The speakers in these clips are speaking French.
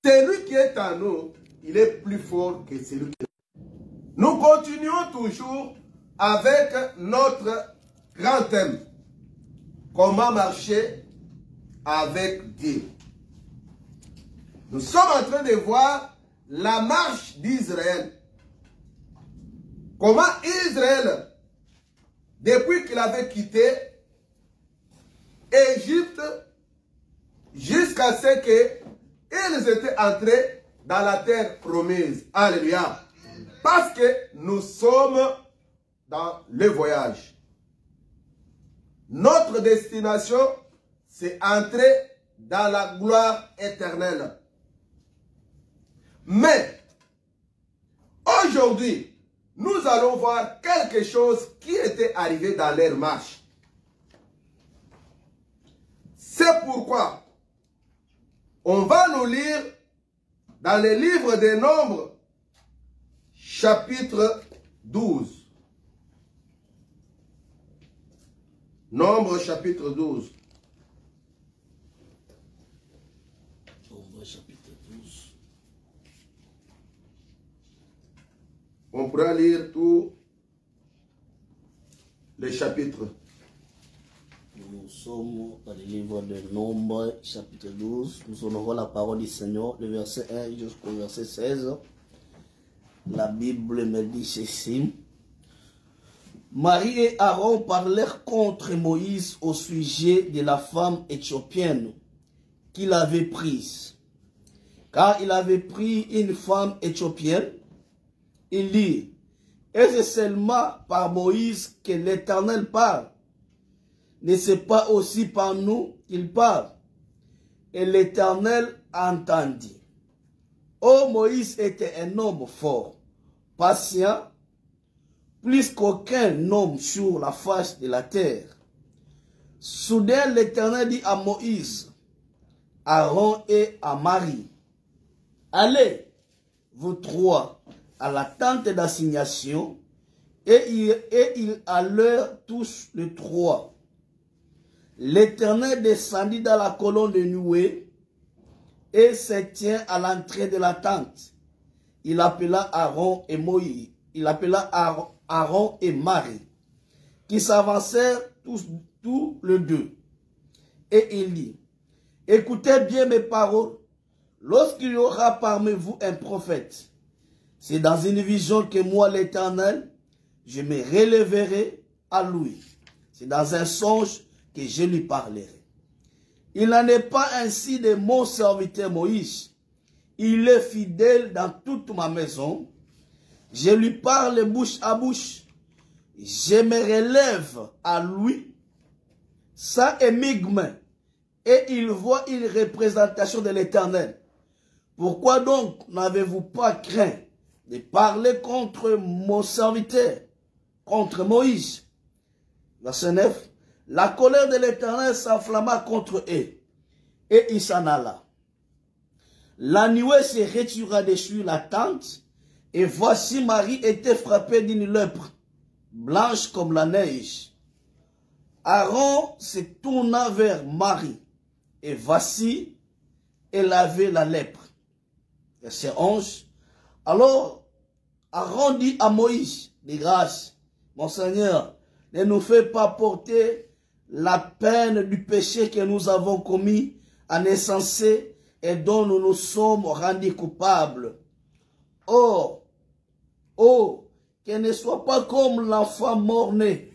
celui qui est en nous, il est plus fort que celui qui est en nous. Nous continuons toujours avec notre grand thème. Comment marcher avec Dieu. Nous sommes en train de voir la marche d'Israël. Comment Israël, depuis qu'il avait quitté Égypte, jusqu'à ce qu'ils étaient entrés dans la terre promise. Alléluia. Parce que nous sommes dans le voyage. Notre destination, c'est entrer dans la gloire éternelle. Mais, aujourd'hui, nous allons voir quelque chose qui était arrivé dans leur marche. C'est pourquoi on va nous lire dans le livre des Nombres, chapitre 12. Nombres, chapitre 12. Nombres, chapitre 12. On pourra lire tous les chapitres. Nous sommes dans le livre de Nombres, chapitre 12. Nous honorons la parole du Seigneur, le verset 1 jusqu'au verset 16. La Bible me dit ceci. Marie et Aaron parlèrent contre Moïse au sujet de la femme éthiopienne qu'il avait prise. Car il avait pris une femme éthiopienne. Il dit, est-ce seulement par Moïse que l'Éternel parle? N'est-ce pas aussi par nous qu'il parle? Et l'Éternel entendit. Oh, Moïse était un homme fort, patient, plus qu'aucun homme sur la face de la terre. Soudain, l'Éternel dit à Moïse, Aaron et à Marie, allez, vous trois, à la tente d'assignation, et ils allèrent tous les trois. L'Éternel descendit dans la colonne de nuée et se tient à l'entrée de la tente. Il appela Aaron et Moïse. Il appela Aaron et Marie, qui s'avancèrent tous les deux. Et il dit, écoutez bien mes paroles. Lorsqu'il y aura parmi vous un prophète, c'est dans une vision que moi, l'Éternel, je me relèverai à lui. C'est dans un songe que je lui parlerai. Il n'en est pas ainsi de mon serviteur Moïse. Il est fidèle dans toute ma maison. Je lui parle bouche à bouche. Je me relève à lui sans énigme. Et il voit une représentation de l'Éternel. Pourquoi donc n'avez-vous pas craint de parler contre mon serviteur, contre Moïse? Verset 9. La colère de l'Éternel s'enflamma contre eux, et il s'en alla. La nuée se retira dessus la tente, et voici Marie était frappée d'une lèpre, blanche comme la neige. Aaron se tourna vers Marie, et voici, elle avait la lèpre. Verset 11. Alors, Aaron dit à Moïse, de grâce, mon Seigneur, ne nous fais pas porter la peine du péché que nous avons commis en insensé et dont nous nous sommes rendus coupables. Oh, qu'elle ne soit pas comme l'enfant mort-né,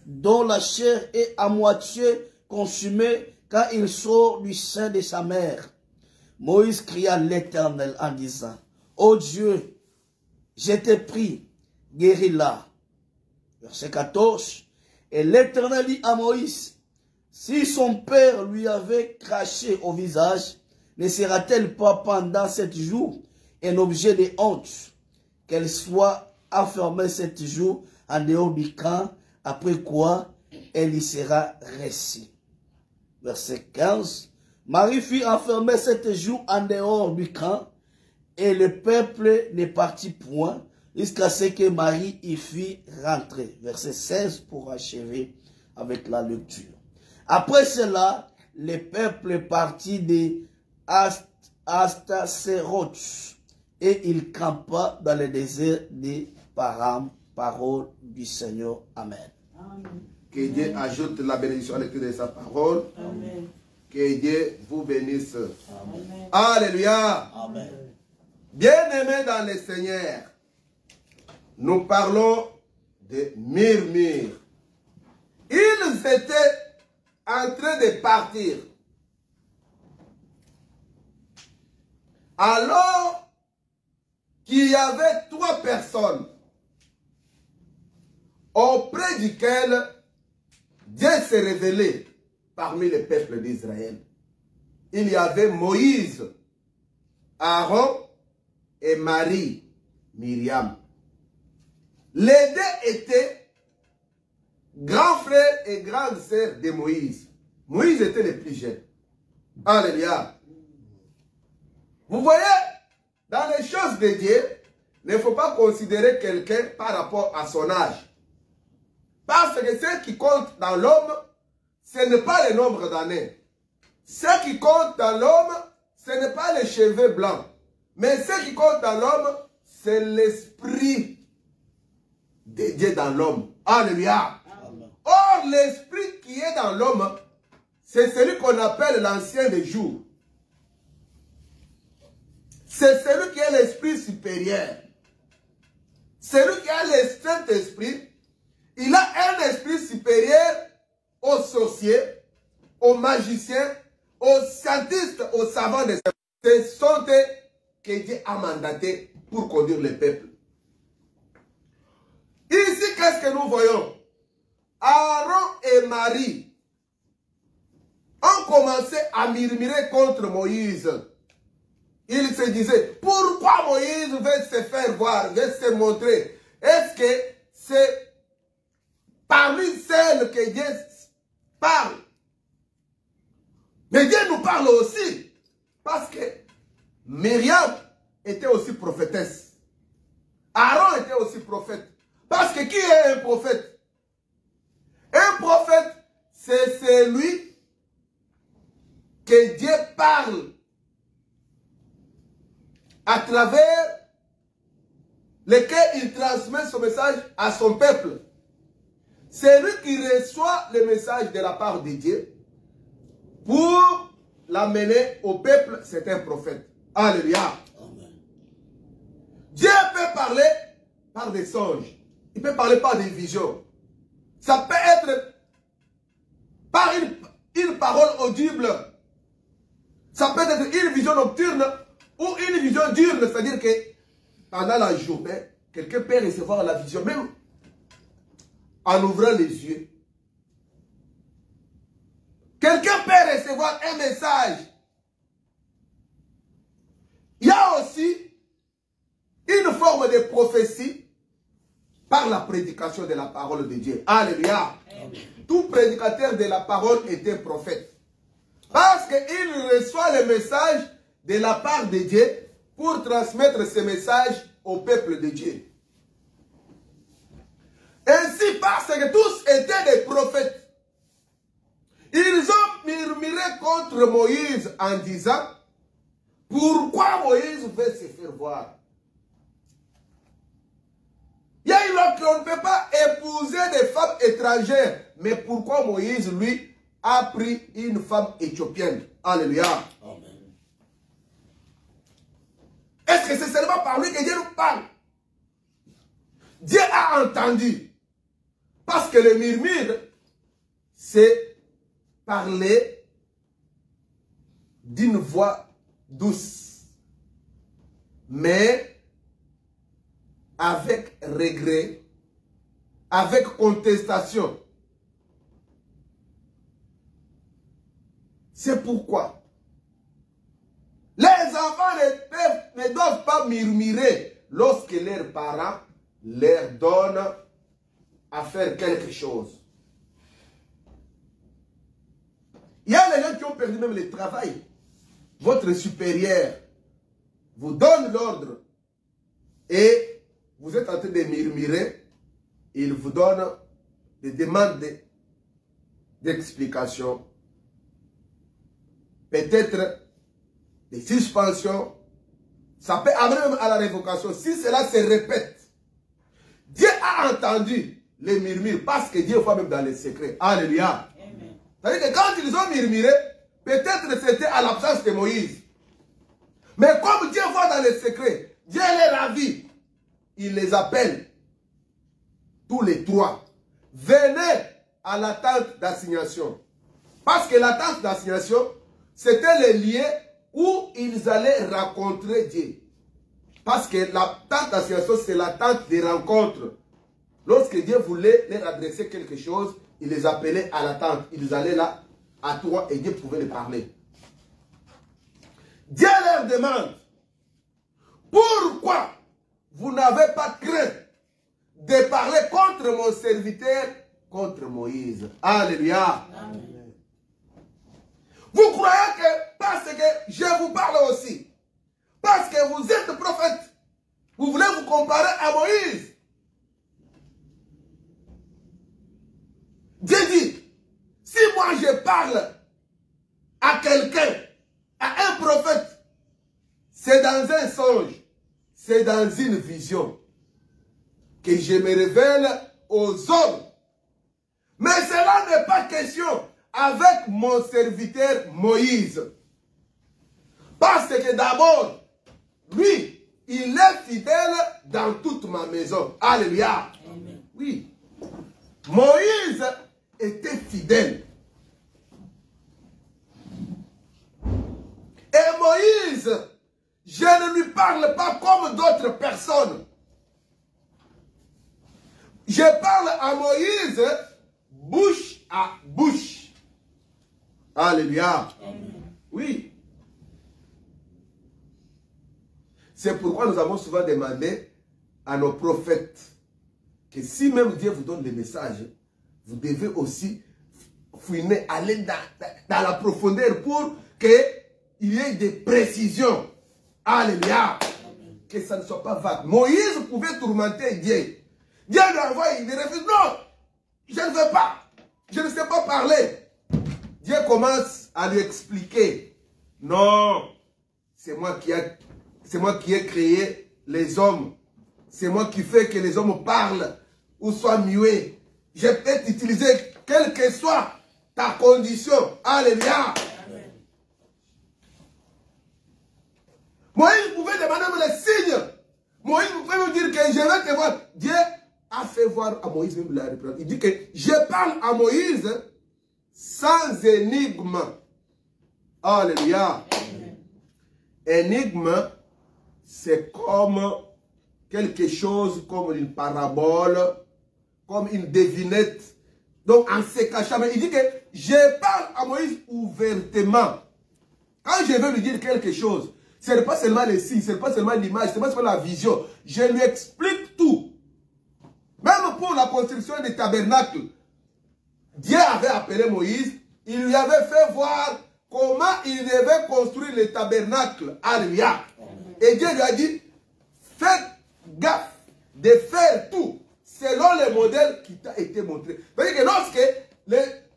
dont la chair est à moitié consumée quand il sort du sein de sa mère. Moïse cria à l'Éternel en disant, ô Dieu, je t'ai pris, guéris-la. Verset 14. Et l'Éternel dit à Moïse, si son père lui avait craché au visage, ne sera-t-elle pas pendant 7 jours un objet de honte, qu'elle soit enfermée 7 jours en dehors du camp, après quoi elle y sera restée. Verset 15. Marie fut enfermée 7 jours en dehors du camp, et le peuple ne partit point, jusqu'à ce que Marie y fût rentrée. Verset 16 pour achever avec la lecture. Après cela, le peuple partit de Astaséroth, et il campa dans le désert de Param. Parole du Seigneur. Amen. Amen. Que Dieu ajoute la bénédiction à la lecture de sa parole. Amen. Que Dieu vous bénisse. Amen. Alléluia. Amen. Bien-aimés dans le Seigneur, nous parlons de murmures. Ils étaient en train de partir. Alors qu'il y avait 3 personnes auprès duquel Dieu s'est révélé parmi les peuples d'Israël. Il y avait Moïse, Aaron et Marie, Myriam. Les deux étaient grands frères et grandes sœurs de Moïse. Moïse était le plus jeune. Alléluia. Vous voyez, dans les choses de Dieu, il ne faut pas considérer quelqu'un par rapport à son âge. Parce que ce qui compte dans l'homme, ce n'est pas le nombre d'années. Ce qui compte dans l'homme, ce n'est pas les cheveux blancs. Mais ce qui compte dans l'homme, c'est l'esprit de Dieu dans l'homme. Alléluia. Or, l'esprit qui est dans l'homme, c'est celui qu'on appelle l'ancien des jours. C'est celui qui est l'esprit supérieur. Celui qui a le Saint-Esprit, il a un esprit supérieur aux sorciers, aux magiciens, aux scientistes, aux savants des sciences. Ce sont eux que Dieu a mandaté pour conduire le peuple. Ici, qu'est-ce que nous voyons? Aaron et Marie ont commencé à murmurer contre Moïse. Ils se disaient, pourquoi Moïse veut se faire voir, veut se montrer? Est-ce que c'est parmi celles que Dieu parle? Mais Dieu nous parle aussi. Parce que Myriam était aussi prophétesse. Aaron était aussi prophète. Parce que qui est un prophète? Un prophète, c'est celui que Dieu parle à travers lequel il transmet son message à son peuple. C'est lui qui reçoit le message de la part de Dieu pour l'amener au peuple, c'est un prophète. Alléluia. Amen. Dieu peut parler par des songes. Il peut parler par des visions. Ça peut être par une parole audible. Ça peut être une vision nocturne ou une vision diurne. C'est-à-dire que pendant la journée, quelqu'un peut recevoir la vision, même en ouvrant les yeux. Quelqu'un peut recevoir un message. Il y a aussi une forme de prophétie par la prédication de la parole de Dieu. Alléluia. Tout prédicateur de la parole était prophète. Parce qu'il reçoit le message de la part de Dieu pour transmettre ce message au peuple de Dieu. Ainsi, parce que tous étaient des prophètes, ils ont murmuré contre Moïse en disant, pourquoi Moïse veut se faire voir? Il y a une loi qu'on ne peut pas épouser des femmes étrangères. Mais pourquoi Moïse, lui, a pris une femme éthiopienne? Alléluia. Amen. Est-ce que c'est seulement par lui que Dieu nous parle? Dieu a entendu. Parce que le murmure, c'est parler d'une voix douce. Mais avec regret, avec contestation. C'est pourquoi les enfants ne doivent pas murmurer lorsque leurs parents leur donnent à faire quelque chose. Il y a les gens qui ont perdu même le travail. Votre supérieur vous donne l'ordre et vous êtes en train de murmurer, il vous donne des demandes d'explication. Peut-être des suspensions. Ça peut amener même à la révocation. Si cela se répète, Dieu a entendu les murmures parce que Dieu voit même dans les secrets. Alléluia. C'est-à-dire que quand ils ont murmuré, peut-être c'était à l'absence de Moïse. Mais comme Dieu voit dans les secrets, Dieu les ravit. Il les appelle, tous les trois. Venez à la tente d'assignation. Parce que la tente d'assignation, c'était le lieu où ils allaient rencontrer Dieu. Parce que la tente d'assignation, c'est la tente des rencontres. Lorsque Dieu voulait leur adresser quelque chose, il les appelait à la tente. Ils allaient là, à trois, et Dieu pouvait les parler. Dieu leur demande, pourquoi vous n'avez pas craint de parler contre mon serviteur, contre Moïse? Alléluia. Amen. Vous croyez que parce que je vous parle aussi, parce que vous êtes prophète, vous voulez vous comparer à Moïse? Dieu dit, si moi je parle à quelqu'un, à un prophète, c'est dans un songe, c'est dans une vision que je me révèle aux hommes. Mais cela n'est pas question avec mon serviteur Moïse. Parce que d'abord, lui, il est fidèle dans toute ma maison. Alléluia. Amen. Oui. Moïse était fidèle. Et Moïse, je ne lui parle pas comme d'autres personnes. Je parle à Moïse bouche à bouche. Alléluia. Amen. Oui. C'est pourquoi nous avons souvent demandé à nos prophètes que si même Dieu vous donne les messages, vous devez aussi fouiner, aller dans la profondeur pour qu'il y ait des précisions. Alléluia. Amen. Que ça ne soit pas vague. Moïse pouvait tourmenter Dieu. Dieu lui envoie, il refuse. Non, je ne veux pas. Je ne sais pas parler. Dieu commence à lui expliquer. Non, c'est moi qui ai créé les hommes. C'est moi qui fais que les hommes parlent ou soient muets. Je peux t'utiliser quelle que soit ta condition. Alléluia. Amen. Moïse pouvait demander les signes. Moïse pouvait me dire que je vais te voir. Dieu a fait voir à Moïse même la réponse. Il dit que je parle à Moïse sans énigme. Alléluia. Amen. Énigme, c'est comme quelque chose, comme une parabole, comme une devinette. Donc, en se cachant, mais il dit que je parle à Moïse ouvertement. Quand je veux lui dire quelque chose, ce n'est pas seulement les signes, ce n'est pas seulement l'image, ce n'est pas seulement la vision. Je lui explique tout. Même pour la construction des tabernacles, Dieu avait appelé Moïse, il lui avait fait voir comment il devait construire les tabernacles. Alléluia. Et Dieu lui a dit, faites gaffe de faire tout selon le modèle qui t'a été montré. C'est-à-dire que lorsque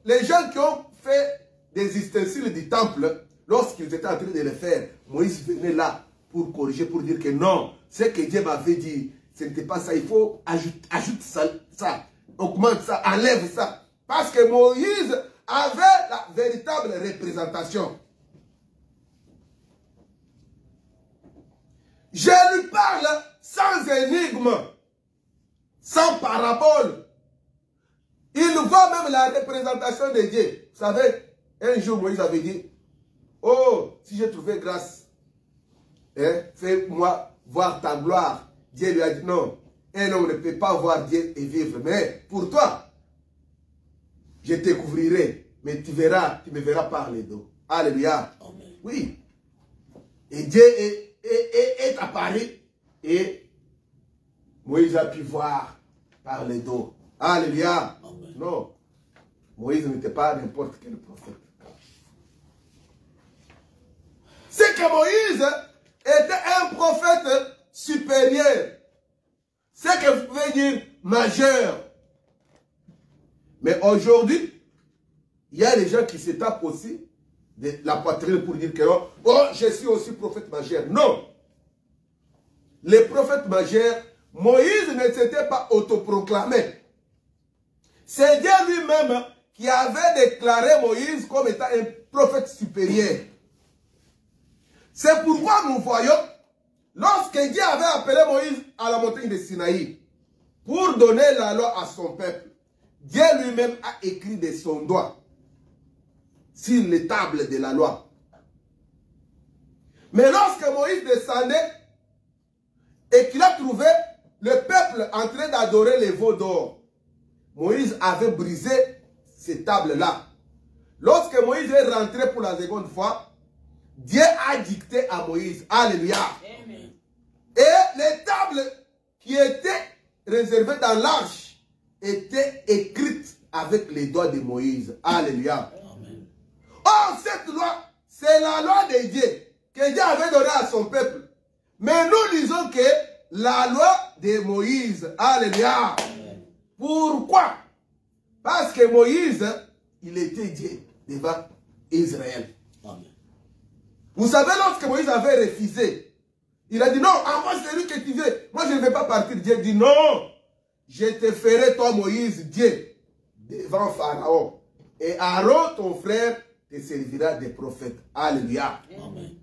les gens qui ont fait des ustensiles du temple, lorsqu'ils étaient en train de le faire, Moïse venait là pour corriger, pour dire que non, ce que Dieu m'avait dit, ce n'était pas ça, il faut ajouter ça, augmente ça, enlève ça. Parce que Moïse avait la véritable représentation. Je lui parle sans énigme, sans parabole. Il voit même la représentation de Dieu. Vous savez, un jour Moïse avait dit, oh, si j'ai trouvé grâce, hein, fais-moi voir ta gloire. Dieu lui a dit, non, un homme ne peut pas voir Dieu et vivre. Mais pour toi, je te couvrirai, mais tu me verras par les dos. Alléluia. Amen. Oui. Et Dieu est apparu et Moïse a pu voir par les dos. Alléluia. Amen. Non. Moïse n'était pas n'importe quel prophète. C'est que Moïse était un prophète supérieur. C'est que vous pouvez dire majeur. Mais aujourd'hui, il y a des gens qui se tapent aussi de la poitrine pour dire que oh, je suis aussi prophète majeur. Non. Les prophètes majeurs, Moïse ne s'était pas autoproclamé. C'est Dieu lui-même qui avait déclaré Moïse comme étant un prophète supérieur. C'est pourquoi nous voyons, lorsque Dieu avait appelé Moïse à la montagne de Sinaï pour donner la loi à son peuple, Dieu lui-même a écrit de son doigt sur les tables de la loi. Mais lorsque Moïse descendait et qu'il a trouvé le peuple en train d'adorer les veaux d'or, Moïse avait brisé ces tables-là. Lorsque Moïse est rentré pour la seconde fois, Dieu a dicté à Moïse. Alléluia. Amen. Et les tables qui étaient réservées dans l'arche étaient écrites avec les doigts de Moïse. Alléluia. Amen. Or, cette loi, c'est la loi de Dieu que Dieu avait donnée à son peuple. Mais nous disons que la loi de Moïse. Alléluia. Amen. Pourquoi? Parce que Moïse, il était Dieu devant Israël. Amen. Vous savez, lorsque Moïse avait refusé, il a dit non, à moi c'est lui que tu veux. Moi je ne vais pas partir. Dieu dit non, je te ferai toi Moïse Dieu devant Pharaon. Et Aaron ton frère te servira des prophètes. Alléluia. Amen.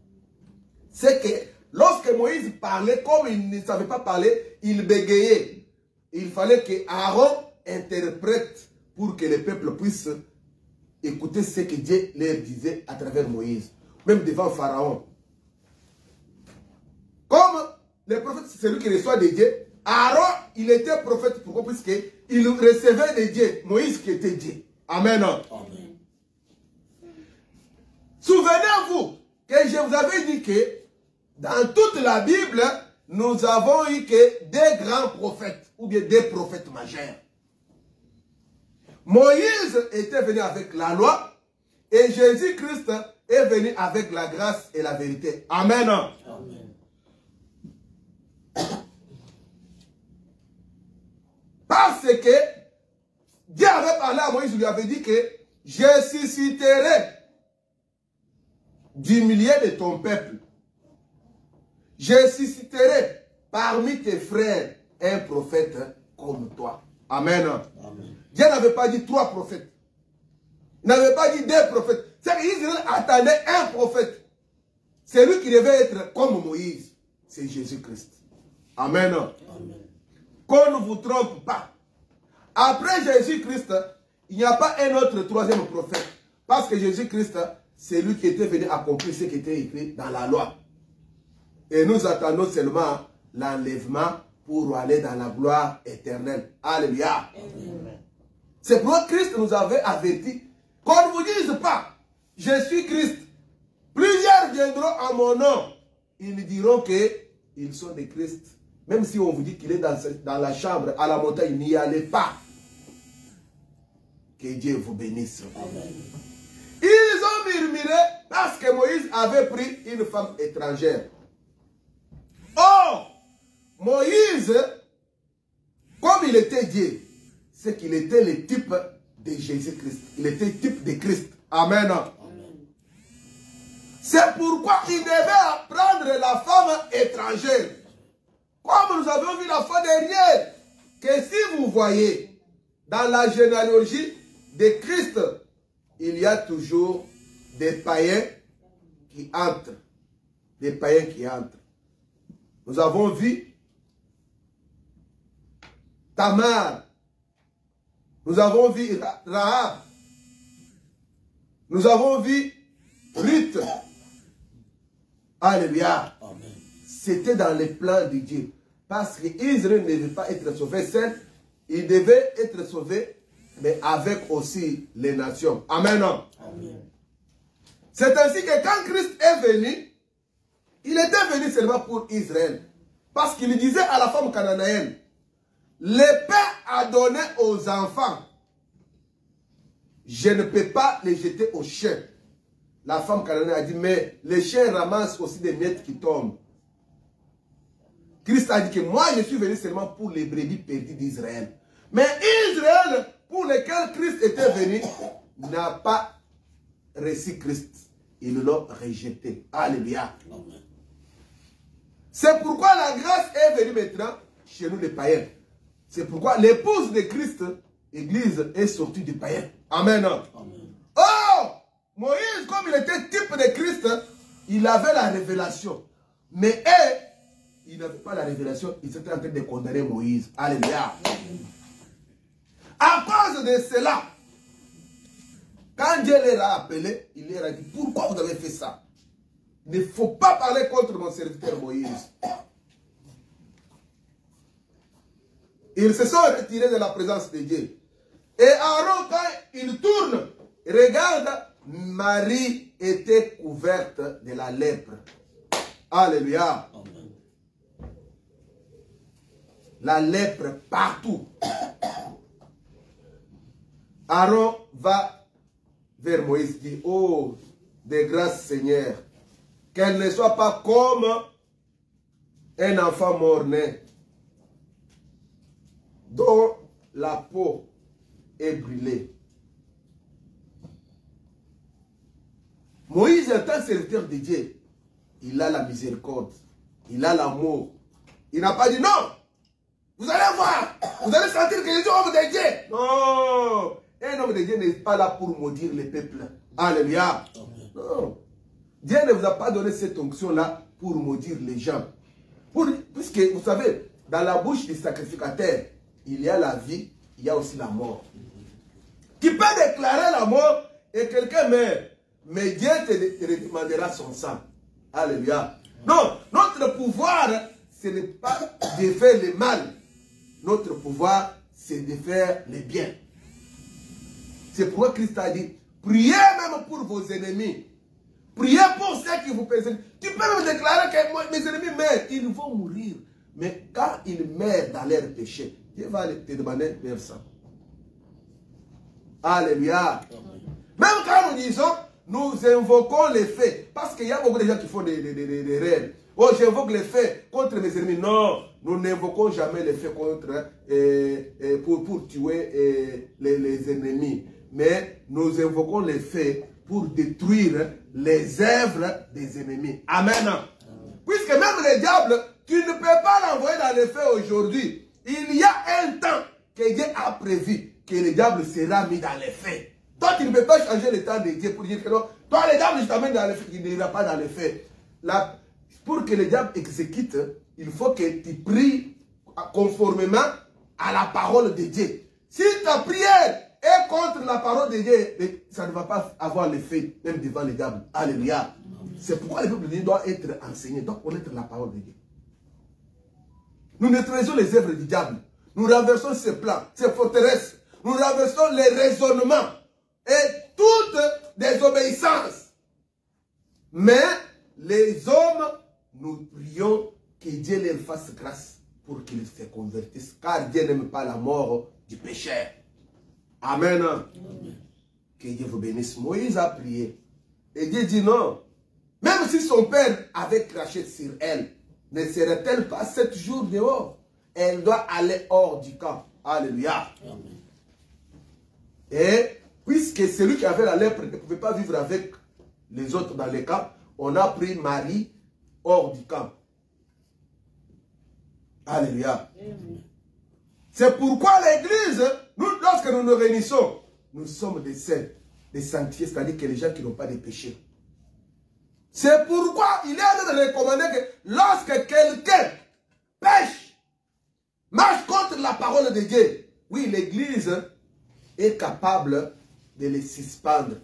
C'est que lorsque Moïse parlait, comme il ne savait pas parler, il bégayait. Il fallait que Aaron interprète pour que le peuple puisse écouter ce que Dieu leur disait à travers Moïse. Même devant Pharaon. Comme le prophète, c'est lui qui reçoit de Dieu, Aaron, il était prophète. Pourquoi? Puisqu'il recevait de Dieu, Moïse qui était Dieu. Amen. Amen. Souvenez-vous que je vous avais dit que dans toute la Bible, nous avons eu que des grands prophètes, ou bien des prophètes majeurs. Moïse était venu avec la loi, et Jésus-Christ est venu avec la grâce et la vérité. Amen. Amen. Parce que Dieu avait parlé à Moïse, il lui avait dit que je susciterai du milieu de ton peuple. Je susciterai parmi tes frères un prophète comme toi. Amen. Amen. Dieu n'avait pas dit 3 prophètes. Il n'avait pas dit 2 prophètes. C'est qu'Israël attendait un prophète. C'est lui qui devait être comme Moïse. C'est Jésus-Christ. Amen. Amen. Qu'on ne vous trompe pas. Après Jésus-Christ, il n'y a pas un autre 3e prophète. Parce que Jésus-Christ, c'est lui qui était venu accomplir ce qui était écrit dans la loi. Et nous attendons seulement l'enlèvement pour aller dans la gloire éternelle. Alléluia. C'est pourquoi Christ nous avait averti. Qu'on ne vous dise pas, je suis Christ. Plusieurs viendront à mon nom. Ils diront qu'ils sont des Christ. Même si on vous dit qu'il est dans la chambre, à la montagne, n'y allez pas. Que Dieu vous bénisse. Amen. Ils ont murmuré parce que Moïse avait pris une femme étrangère. Or, Moïse, comme il était Dieu, c'est qu'il était le type de Jésus-Christ. Il était le type de Christ. Amen. C'est pourquoi il devait prendre la femme étrangère. Comme nous avons vu la fois dernière, que si vous voyez dans la généalogie de Christ, il y a toujours des païens qui entrent. Des païens qui entrent. Nous avons vu Tamar. Nous avons vu Rahab. Nous avons vu Ruth. Alléluia. C'était dans les plans de Dieu. Parce qu'Israël ne devait pas être sauvé seul. Il devait être sauvé, mais avec aussi les nations. Amen. Amen. C'est ainsi que quand Christ est venu, il était venu seulement pour Israël. Parce qu'il disait à la femme cananéenne, le Père a donné aux enfants. Je ne peux pas les jeter aux chiens. La femme cananéenne a dit, mais les chiens ramassent aussi des miettes qui tombent. Christ a dit que moi, je suis venu seulement pour les brebis perdues d'Israël. Mais Israël, pour lequel Christ était venu, n'a pas reçu Christ. ils l'ont rejeté. Alléluia. C'est pourquoi la grâce est venue maintenant chez nous les païens. C'est pourquoi l'épouse de Christ, Église, est sortie du païen. Amen. Amen. Oh! Moïse, comme il était type de Christ, il avait la révélation. Mais eux, ils n'avaient pas la révélation. Ils étaient en train de condamner Moïse. Alléluia. À cause de cela, quand Dieu les a appelés, il leur a dit, pourquoi vous avez fait ça? Il ne faut pas parler contre mon serviteur Moïse. Ils se sont retirés de la présence de Dieu. Et Aaron, quand il tourne, regarde, Marie était couverte de la lèpre. Alléluia. Amen. La lèpre partout. Aaron va vers Moïse et dit, oh, de grâce Seigneur, qu'elle ne soit pas comme un enfant mort-né, dont la peau est brûlée. Moïse, en tant que serviteur de Dieu, il a la miséricorde, il a l'amour. Il n'a pas dit non, vous allez voir, vous allez sentir que je suis homme de Dieu. Non, un homme de Dieu n'est pas là pour maudire les peuples. Alléluia. Non. Dieu ne vous a pas donné cette onction-là pour maudire les gens. Puisque, vous savez, dans la bouche du sacrificateur, il y a la vie, il y a aussi la mort. Tu peux déclarer la mort et quelqu'un meurt. Mais Dieu te demandera son sang. Alléluia. Non, notre pouvoir, ce n'est pas de faire le mal. Notre pouvoir, c'est de faire le bien. C'est pourquoi Christ a dit, priez même pour vos ennemis. Priez pour ceux qui vous persécutent. Tu peux me déclarer que mes ennemis meurent. Ils vont mourir. Mais quand ils meurent dans leur péché, Dieu va te demander leur sang. Alléluia. Même quand nous disons, nous invoquons les faits. Parce qu'il y a beaucoup de gens qui font des rêves. Oh, j'invoque les faits contre mes ennemis. Non, nous n'invoquons jamais les faits contre, pour tuer les ennemis. Mais nous invoquons les faits pour détruire les œuvres des ennemis. Amen. Amen. Puisque même le diable, tu ne peux pas l'envoyer dans les faits aujourd'hui. Il y a un temps que Dieu a prévu que le diable sera mis dans les faits. Toi, tu ne peux pas changer le temps de Dieu pour dire que non. Toi, le diable, je t'amène dans les faits, il n'ira pas dans les faits. Là, pour que le diable exécute, il faut que tu pries conformément à la parole de Dieu. Si ta prière est contre la parole de Dieu, ça ne va pas avoir l'effet, même devant le diable. Alléluia. C'est pourquoi le peuple de Dieu doit être enseigné, doit connaître la parole de Dieu. Nous neutralisons les œuvres du diable. Nous renversons ses plans, ses forteresses. Nous renversons les raisonnements et toute désobéissance. Mais les hommes, nous prions que Dieu leur fasse grâce pour qu'ils se convertissent. Car Dieu n'aime pas la mort du pécheur. Amen. Amen. Que Dieu vous bénisse. Moïse a prié. Et Dieu dit non. Même si son père avait craché sur elle, ne serait-elle pas 7 jours dehors? Elle doit aller hors du camp. Alléluia. Amen. Et puisque celui qui avait la lèpre ne pouvait pas vivre avec les autres dans les camps, on a pris Marie hors du camp. Alléluia. C'est pourquoi l'église, nous, lorsque nous nous réunissons, nous sommes des saints, des sanctifiés, c'est-à-dire que les gens qui n'ont pas de péché. C'est pourquoi il est de recommander que lorsque quelqu'un pêche, marche contre la parole de Dieu, oui, l'église est capable de les suspendre.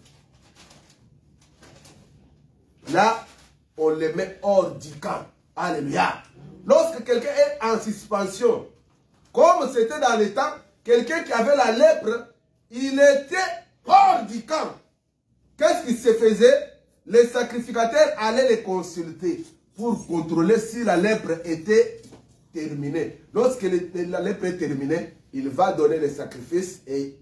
Là, on les met hors du camp. Alléluia. Lorsque quelqu'un est en suspension, comme c'était dans le temps, quelqu'un qui avait la lèpre, il était hors du camp. Qu'est-ce qui se faisait? Les sacrificateurs allaient les consulter pour contrôler si la lèpre était terminée. Lorsque la lèpre est terminée, il va donner les sacrifices et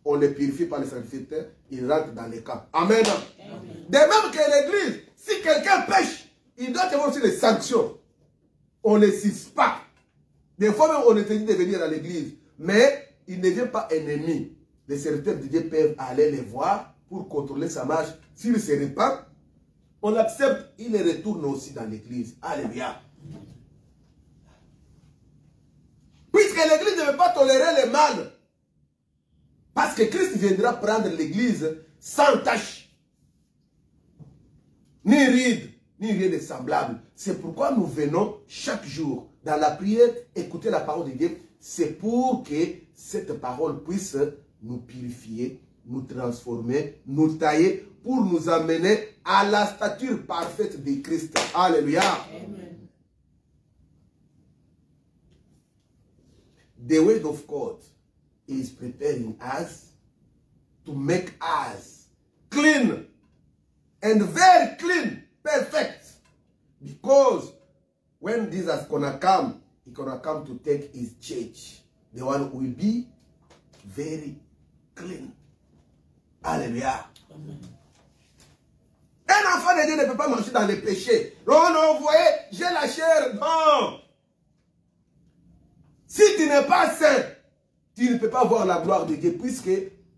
on les purifie par les sacrificateurs, ils rentrent dans les camps. Amen. Amen. De même que l'église, si quelqu'un pêche, il doit y avoir aussi des sanctions. On ne les cisse pas. Des fois même, on est dit de venir à l'église. Mais il ne devient pas ennemi. Les serviteurs de Dieu peuvent aller les voir pour contrôler sa marche. S'il se répand, on l'accepte, il retourne aussi dans l'église. Alléluia. Puisque l'église ne veut pas tolérer le mal. Parce que Christ viendra prendre l'église sans tache. Ni ride, ni rien de semblable. C'est pourquoi nous venons chaque jour dans la prière écouter la parole de Dieu. C'est pour que cette parole puisse nous purifier, nous transformer, nous tailler pour nous amener à la stature parfaite de Christ. Alléluia. Amen. The word of God is preparing us to make us clean and very clean, perfect. Because when Jesus gonna come, he's gonna come to take his church. The one will be very clean. Alléluia. Amen. Un enfant de Dieu ne peut pas marcher dans les péchés. Non, non, vous voyez, j'ai la chair. Non. Si tu n'es pas saint, tu ne peux pas voir la gloire de Dieu, puisque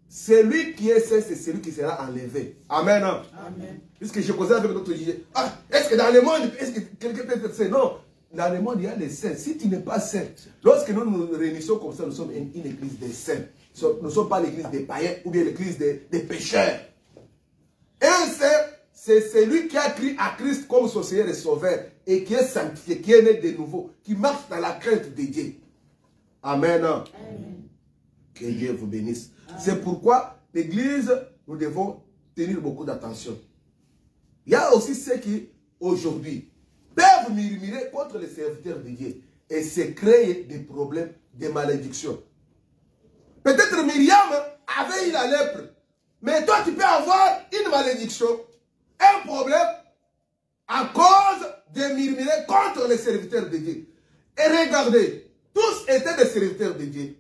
celui qui est saint, c'est celui qui sera enlevé. Amen. Amen. Puisque je causais avec d'autres disais, ah, est-ce que dans le monde, est-ce que quelqu'un peut être saint? Non. Dans le monde, il y a les saints. Si tu n'es pas saint, lorsque nous nous réunissons comme ça, nous sommes une église des saints. Nous ne sommes pas l'église des païens ou bien l'église des pécheurs. Un saint, c'est celui qui a cru à Christ comme son Seigneur et Sauveur et qui est sanctifié, qui est né de nouveau, qui marche dans la crainte de Dieu. Amen. Amen. Que Dieu vous bénisse. C'est pourquoi l'église, nous devons tenir beaucoup d'attention. Il y a aussi ceux qui, aujourd'hui, peuvent murmurer contre les serviteurs de Dieu et se créer des problèmes, des malédictions. Peut-être Myriam avait eu la lèpre, mais toi tu peux avoir une malédiction, un problème à cause de murmurer contre les serviteurs de Dieu. Et regardez, tous étaient des serviteurs de Dieu,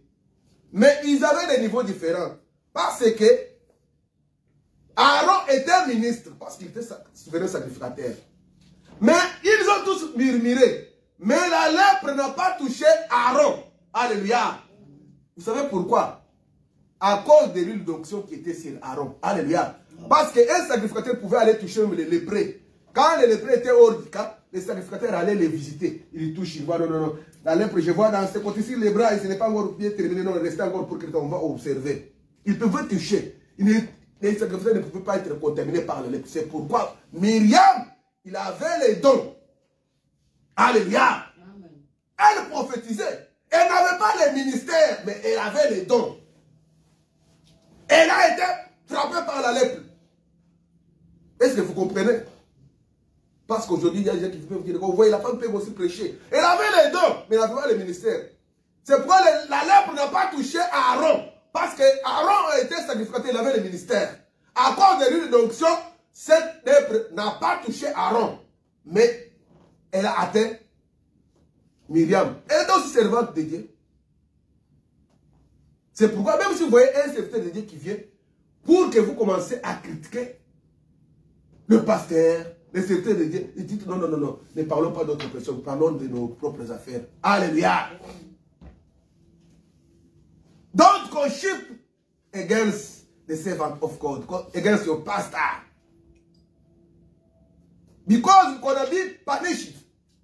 mais ils avaient des niveaux différents parce que Aaron était ministre parce qu'il était souverain sacrificateur. Mais ils ont tous murmuré. Mais la lèpre n'a pas touché Aaron. Alléluia. Vous savez pourquoi? À cause de l'huile d'onction qui était sur Aaron. Alléluia. Parce qu'un sacrificateur pouvait aller toucher les lépreux. Quand les lépreux étaient hors du camp, les sacrificateurs allaient les visiter. Ils touchent, ils voient, non, non, non. La lèpre, je vois dans ce côté-ci les bras, et ce n'est pas encore bien terminé, non, restez encore pour que on va observer. Ils peuvent toucher. Les sacrificateurs ne pouvaient pas être contaminés par la lèpre. C'est pourquoi Myriam, il avait les dons. Alléluia. Amen. Elle prophétisait. Elle n'avait pas les ministères, mais elle avait les dons. Elle a été frappée par la lèpre. Est-ce que vous comprenez? Parce qu'aujourd'hui, il y a des gens qui peuvent dire, vous voyez, la femme peut aussi prêcher. Elle avait les dons, mais elle n'avait pas les ministères. C'est pourquoi la lèpre n'a pas touché Aaron. Parce qu'Aaron était sacrificateur, il avait les ministères. À cause de l'huile d'onction, cette lèpre n'a pas touché Aaron. Mais elle a atteint Myriam. Elle est aussi servante de Dieu. C'est pourquoi, même si vous voyez un serviteur de Dieu qui vient, pour que vous commencez à critiquer le pasteur, les serviteurs de Dieu, ils disent non, non, non, non, ne parlons pas d'autres personnes, parlons de nos propres affaires. Alléluia. Don't worship against the servant of God, against your pastor. Because you're going to be punished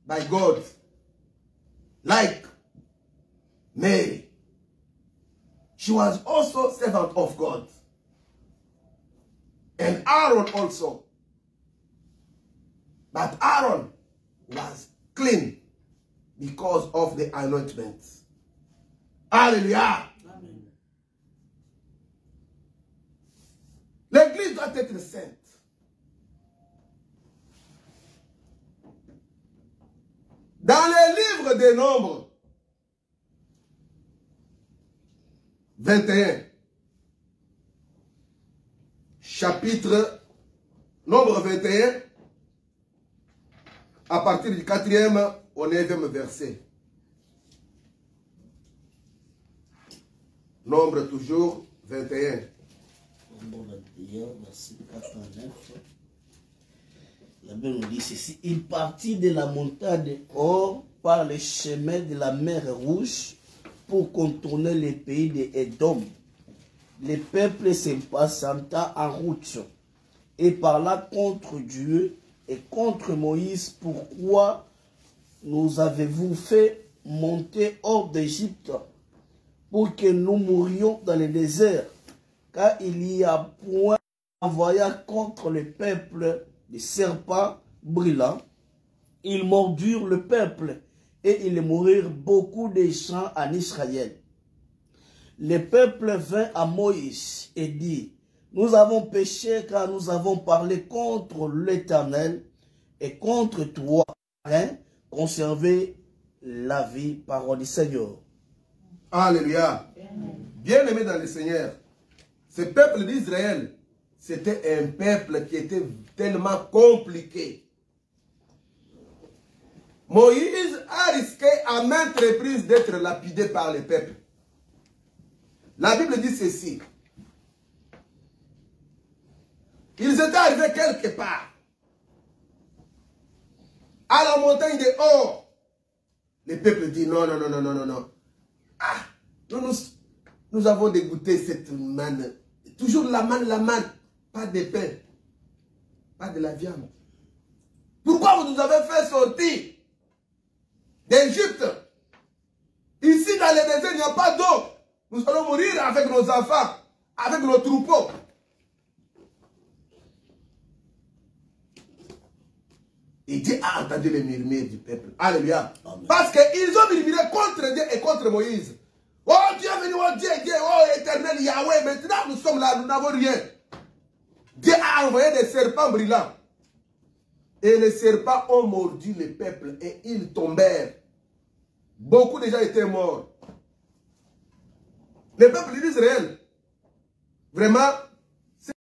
by God. Like Mary. She was also servant of God. And Aaron also. But Aaron was clean because of the anointment. Alléluia. Amen. L'église doit être sainte. Dans les livres des Nombres, 21, chapitre, Nombre 21, à partir du 4e au 9e verset. Nombre toujours 21. Nombre 21, verset 4 à 9. La Bible nous dit ceci. Il partit de la montagne Hor par le chemin de la mer Rouge pour contourner les pays de Édom. Le peuple s'impatienta en route et parla contre Dieu et contre Moïse, pourquoi nous avez-vous fait monter hors d'Égypte pour que nous mourions dans le désert? Car il y a point envoya contre le peuple des serpents brûlants. Ils mordurent le peuple et ils mourirent beaucoup de gens en Israël. Le peuple vint à Moïse et dit, nous avons péché car nous avons parlé contre l'Éternel et contre toi, hein, conserver la vie, parole du Seigneur. Alléluia. Bien-aimé dans le Seigneur, ce peuple d'Israël, c'était un peuple qui était tellement compliqué. Moïse a risqué à maintes reprises d'être lapidé par le peuple. La Bible dit ceci. Ils étaient arrivés quelque part, à la montagne de Hor. Le peuple dit non, non, non, non, non, non, non. Ah, nous avons dégoûté cette manne. Toujours la manne, pas de pain, pas de la viande. Pourquoi vous nous avez fait sortir d'Égypte? Ici dans le désert, il n'y a pas d'eau. Nous allons mourir avec nos enfants, avec nos troupeaux. Et Dieu a entendu les murmures du peuple. Alléluia. Amen. Parce qu'ils ont murmuré contre Dieu et contre Moïse. Oh Dieu est venu, oh Dieu, oh éternel Yahweh. Maintenant nous sommes là, nous n'avons rien. Dieu a envoyé des serpents brûlants. Et les serpents ont mordu le peuple et ils tombèrent. Beaucoup de gens étaient morts. Le peuple d'Israël, vraiment,